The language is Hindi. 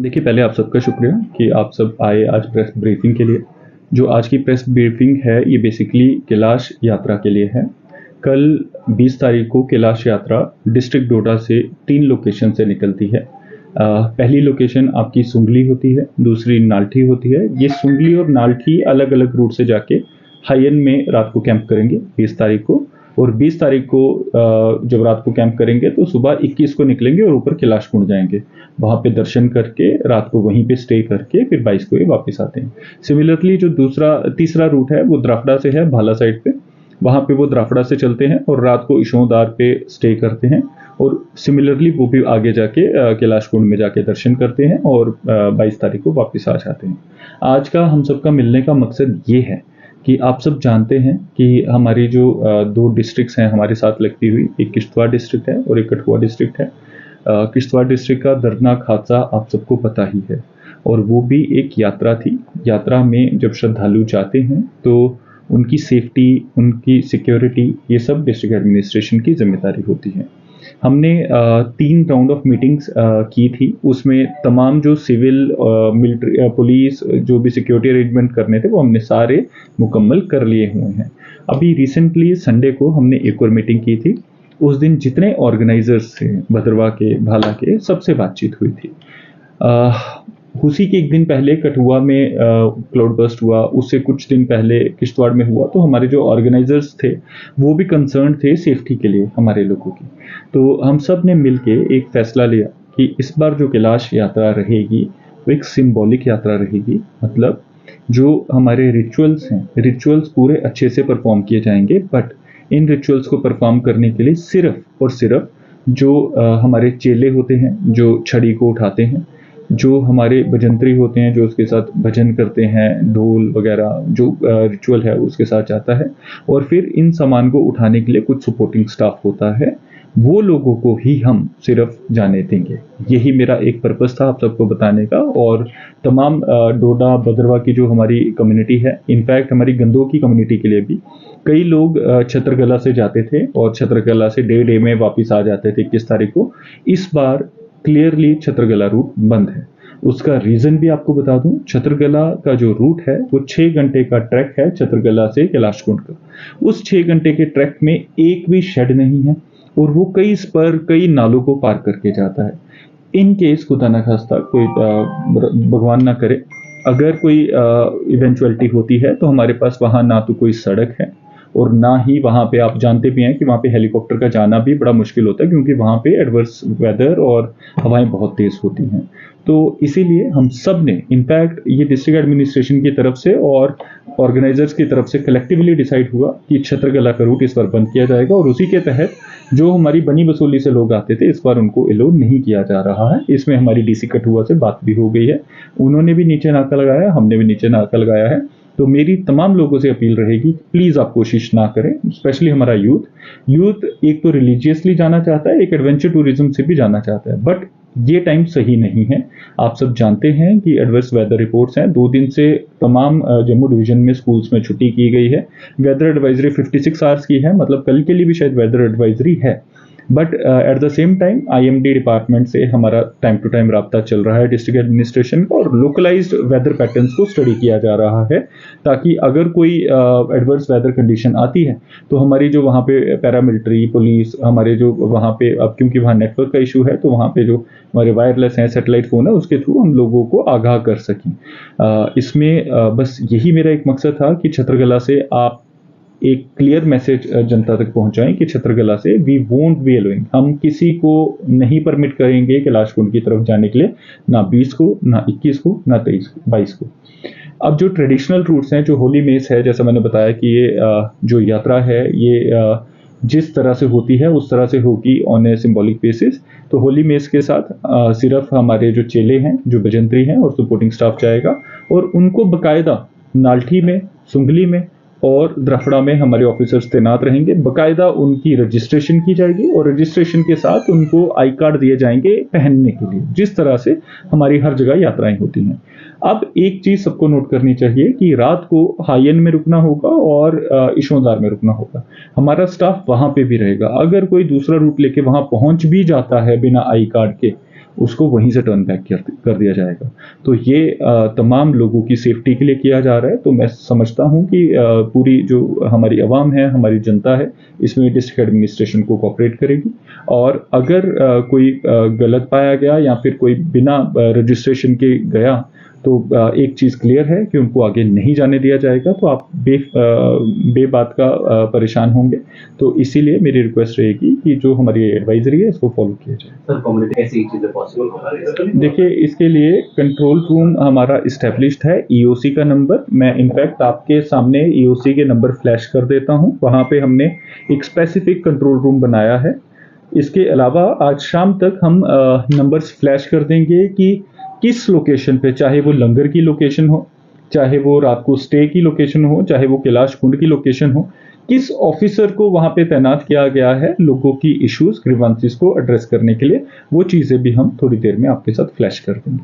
देखिए, पहले आप सबका शुक्रिया कि आप सब आए आज प्रेस ब्रीफिंग के लिए। जो आज की प्रेस ब्रीफिंग है, ये बेसिकली कैलाश यात्रा के लिए है। कल 20 तारीख को कैलाश यात्रा डिस्ट्रिक्ट डोडा से 3 लोकेशन से निकलती है। पहली लोकेशन आपकी सुंगली होती है, दूसरी नाल्ठी होती है। ये सुंगली और नाल्ठी अलग-अलग रूट से जाके हायन में रात को कैंप करेंगे 20 तारीख को, और 20 तारीख को जब रात को कैंप करेंगे तो सुबह 21 को निकलेंगे और ऊपर कैलाश कुंड जाएंगे। वहाँ पे दर्शन करके रात को वहीं पे स्टे करके फिर 22 को ये वापस आते हैं। सिमिलरली जो तीसरा रूट है वो द्राफड़ा से है, भाला साइड पे। वहाँ पे वो द्राफड़ा से चलते हैं और रात को इशोदार पे स्टे करते हैं, और सिमिलरली वो भी आगे जाके कैलाश कुंड में जाके दर्शन करते हैं और 22 तारीख को वापस आ जाते हैं। आज का हम सबका मिलने का मकसद ये है कि आप सब जानते हैं कि हमारी जो 2 डिस्ट्रिक्ट्स हैं हमारे साथ लगती हुई, एक किश्तवाड़ डिस्ट्रिक्ट है और एक कठुआ डिस्ट्रिक्ट है। किश्तवाड़ डिस्ट्रिक्ट का दर्दनाक हादसा आप सबको पता ही है, और वो भी एक यात्रा थी। यात्रा में जब श्रद्धालु जाते हैं तो उनकी सेफ्टी, उनकी सिक्योरिटी, ये सब डिस्ट्रिक्ट एडमिनिस्ट्रेशन की जिम्मेदारी होती है। हमने 3 राउंड ऑफ मीटिंग्स की थी। उसमें तमाम जो सिविल, मिलिट्री, पुलिस, जो भी सिक्योरिटी अरेंजमेंट करने थे वो हमने सारे मुकम्मल कर लिए हुए हैं। अभी रिसेंटली संडे को हमने एक और मीटिंग की थी। उस दिन जितने ऑर्गेनाइजर्स थे भद्रवा के, भाला के, सबसे बातचीत हुई थी। उसी के एक दिन पहले कठुआ में क्लाउड बर्स्ट हुआ, उससे कुछ दिन पहले किश्तवाड़ में हुआ। तो हमारे जो ऑर्गेनाइजर्स थे वो भी कंसर्न थे सेफ्टी के लिए हमारे लोगों की। तो हम सब ने मिलके एक फैसला लिया कि इस बार जो कैलाश यात्रा रहेगी वो एक सिंबॉलिक यात्रा रहेगी। मतलब जो हमारे रिचुअल्स हैं, रिचुअल्स पूरे अच्छे से परफॉर्म किए जाएंगे, बट इन रिचुअल्स को परफॉर्म करने के लिए सिर्फ और सिर्फ जो हमारे चेले होते हैं, जो छड़ी को उठाते हैं, जो हमारे भजंत्री होते हैं, जो उसके साथ भजन करते हैं, ढोल वगैरह जो रिचुअल है उसके साथ जाता है, और फिर इन सामान को उठाने के लिए कुछ सपोर्टिंग स्टाफ होता है, वो लोगों को ही हम सिर्फ जाने देंगे। यही मेरा एक पर्पस था आप सबको बताने का। और तमाम डोडा भद्रवा की जो हमारी कम्युनिटी है, इनफैक्ट हमारी गंदों की कम्युनिटी के लिए भी कई लोग छत्रकला से जाते थे और छत्रकला से डे में वापस आ जाते थे 21 तारीख को। इस बार क्लियरली छत्रकला रूट बंद है। उसका रीजन भी आपको बता दूं, छत्रकला का जो रूट है वो 6 घंटे का ट्रैक है छत्रकला से कैलाश कुंड का। उस 6 घंटे के ट्रैक में एक भी शेड नहीं है, और वो कई स्पर, कई नालों को पार करके जाता है। इन केस खुदा न खास्ता कोई भगवान ना करे, अगर कोई इवेंचुअलिटी होती है तो हमारे पास वहाँ ना तो कोई सड़क है, और ना ही वहाँ पे आप जानते भी हैं कि वहाँ पे हेलीकॉप्टर का जाना भी बड़ा मुश्किल होता है, क्योंकि वहाँ पे एडवर्स वेदर और हवाएं बहुत तेज़ होती हैं। तो इसीलिए हम सब ने, इनफैक्ट ये डिस्ट्रिक्ट एडमिनिस्ट्रेशन की तरफ से और ऑर्गेनाइजर्स की तरफ से कलेक्टिवली डिसाइड हुआ कि छत्रकला का रूट इस बार बंद किया जाएगा, और उसी के तहत जो हमारी बनी बसोली से लोग आते थे इस बार उनको अलाउ नहीं किया जा रहा है। इसमें हमारी डीसी कठुआ से बात भी हो गई है, उन्होंने भी नीचे नाका लगाया, हमने भी नीचे नाका लगाया है। तो मेरी तमाम लोगों से अपील रहेगी, प्लीज़ आप कोशिश ना करें, स्पेशली हमारा यूथ एक तो रिलीजियसली जाना चाहता है, एक एडवेंचर टूरिज्म से भी जाना चाहता है, बट ये टाइम सही नहीं है। आप सब जानते हैं कि एडवर्स वेदर रिपोर्ट्स हैं। 2 दिन से तमाम जम्मू डिवीजन में स्कूल्स में छुट्टी की गई है। वेदर एडवाइजरी 56 आवर्स की है, मतलब कल के लिए भी शायद वेदर एडवाइजरी है। But at the same time IMD department से हमारा टाइम टू टाइम रब्ता चल रहा है डिस्ट्रिक्ट एडमिनिस्ट्रेशन का, और लोकलाइज्ड वेदर पैटर्न्स को स्टडी किया जा रहा है, ताकि अगर कोई एडवर्स वेदर कंडीशन आती है तो हमारी जो वहाँ पे पैरामिलिट्री, पुलिस, हमारे जो वहाँ पे, अब क्योंकि वहाँ नेटवर्क का इशू है तो वहाँ पे जो हमारे वायरलेस हैं, सैटेलाइट फ़ोन है, उसके थ्रू हम लोगों को आगाह कर सकें। इसमें बस यही मेरा एक मकसद था कि छत्रकला से आप एक क्लियर मैसेज जनता तक पहुंचाएं कि छत्रकला से वी वोंट बी अलोइंग, हम किसी को नहीं परमिट करेंगे कैलाश कुंड की तरफ जाने के लिए, ना 20 को, ना 21 को, ना 23 को, 22 को। अब जो ट्रेडिशनल रूट्स हैं, जो होली मेस है, जैसा मैंने बताया कि ये जो यात्रा है ये जिस तरह से होती है उस तरह से होगी ऑन ए सिंबॉलिक बेसिस। तो होली मेस के साथ सिर्फ हमारे जो चेले हैं, जो भजंत्री हैं और सपोर्टिंग स्टाफ जाएगा, और उनको बकायदा नाल्ठी में, सुंगली में और द्राफड़ा में हमारे ऑफिसर्स तैनात रहेंगे। बकायदा उनकी रजिस्ट्रेशन की जाएगी, और रजिस्ट्रेशन के साथ उनको आई कार्ड दिए जाएंगे पहनने के लिए, जिस तरह से हमारी हर जगह यात्राएं होती हैं। अब एक चीज सबको नोट करनी चाहिए कि रात को हायन में रुकना होगा और इशोदार में रुकना होगा। हमारा स्टाफ वहां पे भी रहेगा। अगर कोई दूसरा रूट लेके वहां पहुंच भी जाता है बिना आई कार्ड के, उसको वहीं से टर्न बैक कर दिया जाएगा। तो ये तमाम लोगों की सेफ्टी के लिए किया जा रहा है। तो मैं समझता हूँ कि पूरी जो हमारी आवाम है, हमारी जनता है, इसमें डिस्ट्रिक्ट एडमिनिस्ट्रेशन को कोऑपरेट करेगी। और अगर कोई गलत पाया गया या फिर कोई बिना रजिस्ट्रेशन के गया, तो एक चीज़ क्लियर है कि उनको आगे नहीं जाने दिया जाएगा। तो आप बेबात का परेशान होंगे। तो इसीलिए मेरी रिक्वेस्ट रहेगी कि जो हमारी एडवाइजरी है इसको फॉलो किया जाए। सर, कम्युनिटी ऐसी चीजें पॉसिबल होगा? देखिए, इसके लिए कंट्रोल रूम हमारा इस्टेब्लिश्ड है, ईओसी का नंबर मैं इनफैक्ट आपके सामने ईओसी के नंबर फ्लैश कर देता हूँ। वहाँ पे हमने एक स्पेसिफिक कंट्रोल रूम बनाया है। इसके अलावा आज शाम तक हम नंबर्स फ्लैश कर देंगे कि किस लोकेशन पे, चाहे वो लंगर की लोकेशन हो, चाहे वो रात को स्टे की लोकेशन हो, चाहे वो कैलाश कुंड की लोकेशन हो, किस ऑफिसर को वहाँ पे तैनात किया गया है लोगों की इश्यूज ग्रीवांसेस को एड्रेस करने के लिए। वो चीज़ें भी हम थोड़ी देर में आपके साथ फ्लैश कर देंगे।